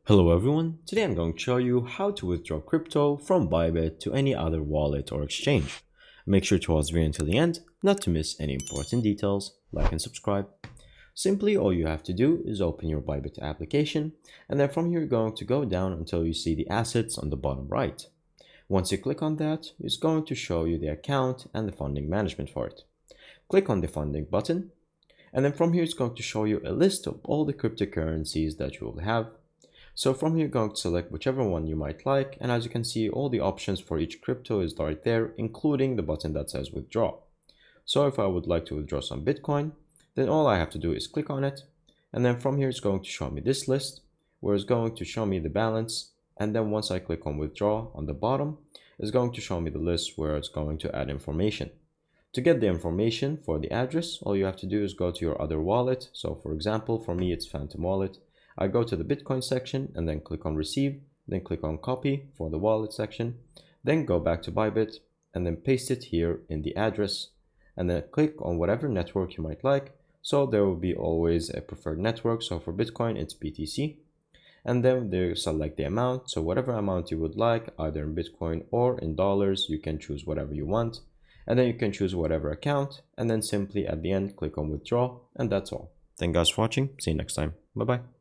Hello everyone, today I'm going to show you how to withdraw crypto from Bybit to any other wallet or exchange. Make sure to watch the video until the end, not to miss any important details, like and subscribe. Simply all you have to do is open your Bybit application, and then from here you're going to go down until you see the assets on the bottom right. Once you click on that, it's going to show you the account and the funding management for it. Click on the funding button, and then from here it's going to show you a list of all the cryptocurrencies that you will have. So from here, you're going to select whichever one you might like, and as you can see, all the options for each crypto is right there, including the button that says withdraw. So if I would like to withdraw some Bitcoin, then all I have to do is click on it, and then from here it's going to show me this list, where it's going to show me the balance, and then once I click on withdraw on the bottom, it's going to show me the list where it's going to add information. To get the information for the address, all you have to do is go to your other wallet. So for example, for me it's Phantom Wallet. I go to the Bitcoin section and then click on receive, then click on copy for the wallet section, then go back to Bybit and then paste it here in the address, and then click on whatever network you might like. So there will be always a preferred network. So for Bitcoin, it's BTC, and then there select the amount. So whatever amount you would like, either in Bitcoin or in dollars, you can choose whatever you want, and then you can choose whatever account, and then simply at the end, click on withdraw, and that's all. Thank you guys for watching. See you next time. Bye bye.